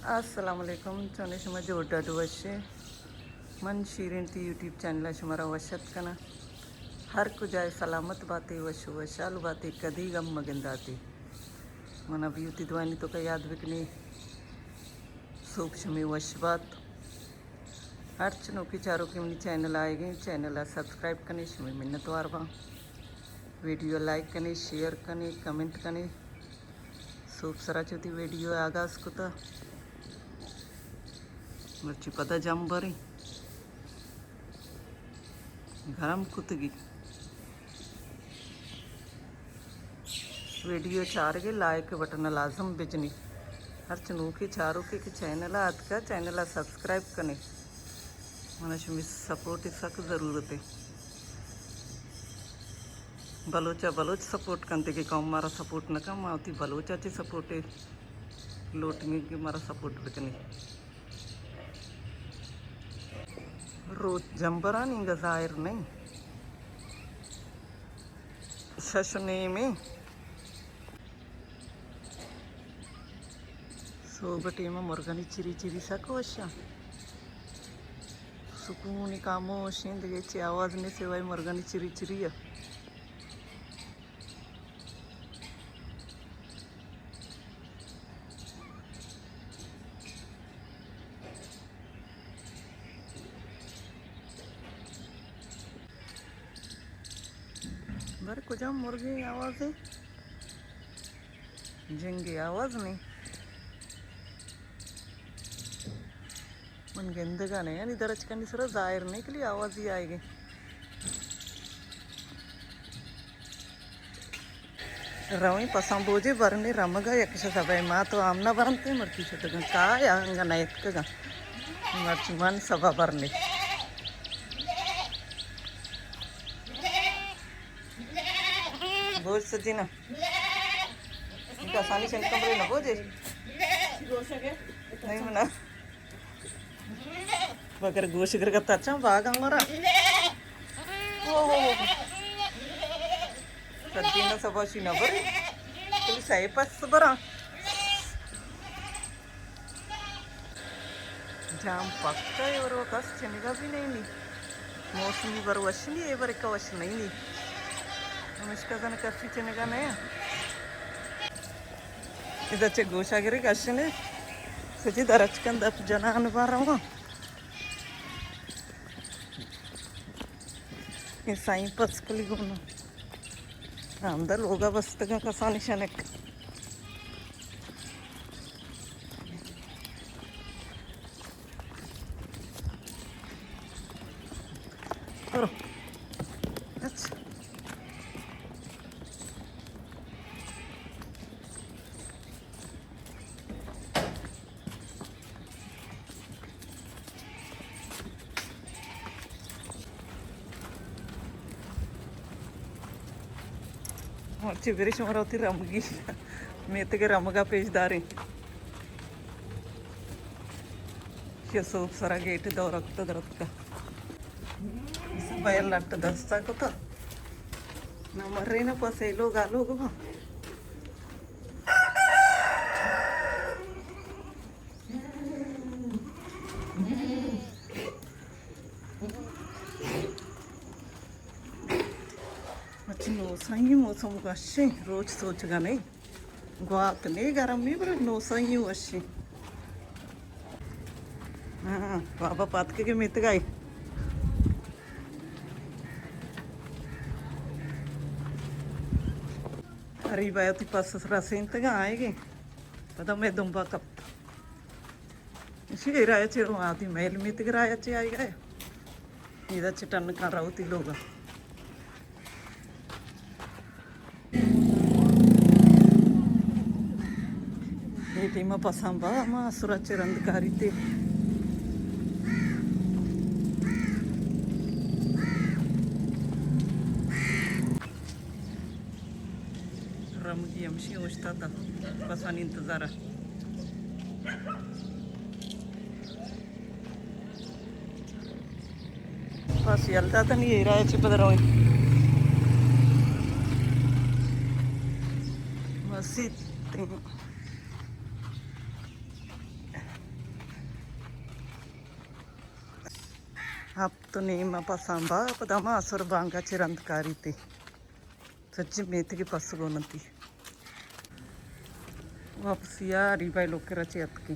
अस्सलामुअलैकुम चोने शमा जोड़ा वशे मन शीरें ती यूट्यूब चैनल शुमारा वशत कना हर कुजाए सलामत बातें वशु वशाल बातें कदी गम मगिंदाती मन अब यूती दुआनी तो का याद बिकनी सूक्ष्मी वश बात हर चनों की चारों की मनी चैनल आएगी चैनल सब्सक्राइब करने शमी मिन्नत वारवा वीडियो लाइक करने शेयर करने कमेंट करने सूप सरा चौथी वीडियो आगाज को तो मर्ची पता जम बरी गरम कुतगी वीडियो चार के लाइक बटन लाजम बिजनी हर चनू के चारों के चैनल आज का चैनल सब्सक्राइब करने मन सपोर्ट इसक ज़रूरत है बलोचा बलोच सपोर्ट करते कि कम मारा सपोर्ट न कम आती बलोचा चे सपोर्ट है लोटिंग की मारा सपोर्ट बिकनी रोज जंबरा नहीं गजायर नहीं शशने में सोबटे में मुर्गनी चिरी चिरी सको अच्छा सुकून खामोश इंदे आवाज ने सिवाय मुर्गनी चिरी चिरी है बरे कुछ मुर्गे आवाज है जिंगे आवाज नहीं मन गेंदगा नहीं यानी दरज करनी सर जाहिर नहीं के लिए आवाज ही आएगी रवी पसंद बोझे बरने रमगा यक्ष सभा माँ तो आमना बरनते मर्ची शतग का यांगा नयतकगा मर्ची मन सभा बरने बोझ सजी ना इनका आसानी से कमरे ना बोझे नहीं मना बगर गोश कर अच्छा बाग हमारा ओ सजी ना सबाशी ना बरे तुम सही पास बरा जाम पक्का है और वो कस चनेगा भी नहीं मौसमी बर वश नहीं है बर का वश नहीं हम इसका जन कसी चनेगा नहीं इधर चे गोशा गिरे कशने सजी दरच कंद अप जना अनबार रहा ये साई पसकली गुना अंदर होगा बस तक कसा निशानक करो अच्छा मर्ची बेरी शुमरावती रमगी मेते के रमगा पेजदारी ये सोप सरा गेट दो रक्त दरत्का बयल लट्ट दस्ता को तो ना मर्रे ना पसे लोग आलो गो सही मौसम का अच्छे रोज सोचगा नहीं गुआत नहीं गरम नहीं पर नो सही अच्छे हाँ बाबा पात के मित गए हरी बायोती पास रसें तक आएगी पता मैं दुम्बा कब इसी राय चे आती मेल मित राय चे आई गए इधर चटन का राउती लोग टीमा पसंद माँ सुरक्षे रंधकारी थे रमगी हमशी उछता था पसंद इंतज़ार बस यलता था नहीं रहा है पदर मस्जिद आप तो नेम पसांबा पदामा असुर बांगा चिरंतकारी ते सच्ची मेथ की पस गोनती वापसिया रिबाई लोके रचे अतकी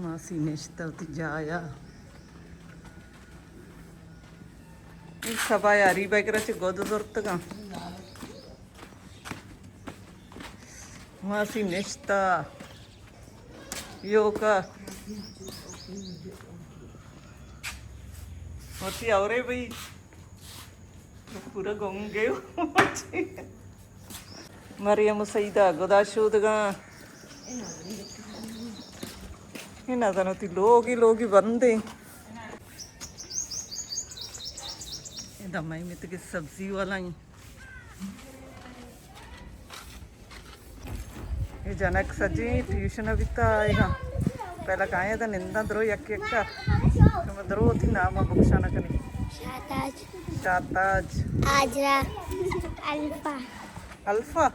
मासी नेश्तवती जाया सबाया रिबाई के रचे गोद जोरतगा मासी नेश्ता योका होती आवरे भाई पूरा गंगे मरियम सईदा गोदाशूदगा इन्ना ती लोग ही बनते दमाई में तो कि सब्जी वाला ही ये जनक सजी ट्यूशन अभी तो आएगा पहला कहाँ था निंदा द्रो यक यक्का तो द्रो थी नाम बुक्शाना कनी शाताज आजरा अल्फा अल्फा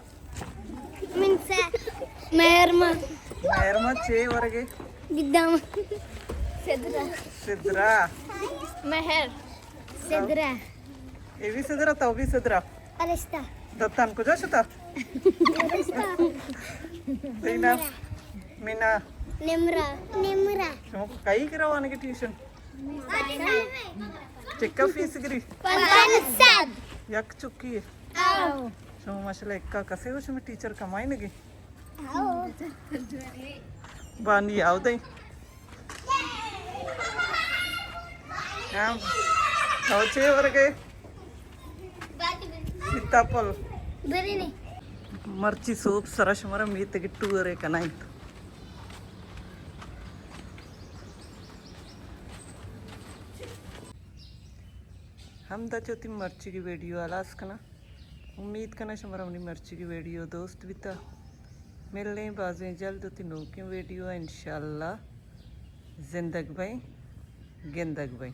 मिनसा मेहरमा मेहरमा चे वरगे गिद्दाम सिद्रा सिद्रा मेहर सिद्रा ये भी सिद्रा तो भी सिद्रा अरिस्ता दत्तान को जाशुता दीना मीना निमरा निमरा शो कई करावाने के ट्यूशन चिक्का फीस गिरी पंचानद यक चुकी है आओ शो माशाल्लाह इक्का कसे हो में टीचर कमाई नगे आओ बानी आओ दई हम चौचे वर्गे सीताफल बिरयानी मर्ची सूप सरस मर मीत गिट्टू अरे कनाइत हम दचोती मर्ची की वीडियो आलास कना उम्मीद करना शमरा अपनी मर्ची की वीडियो दोस्त भी था मिलने बाजें जल्द होती नो की वीडियो इंशाल्लाह जिंदग भाई गिंदग भाई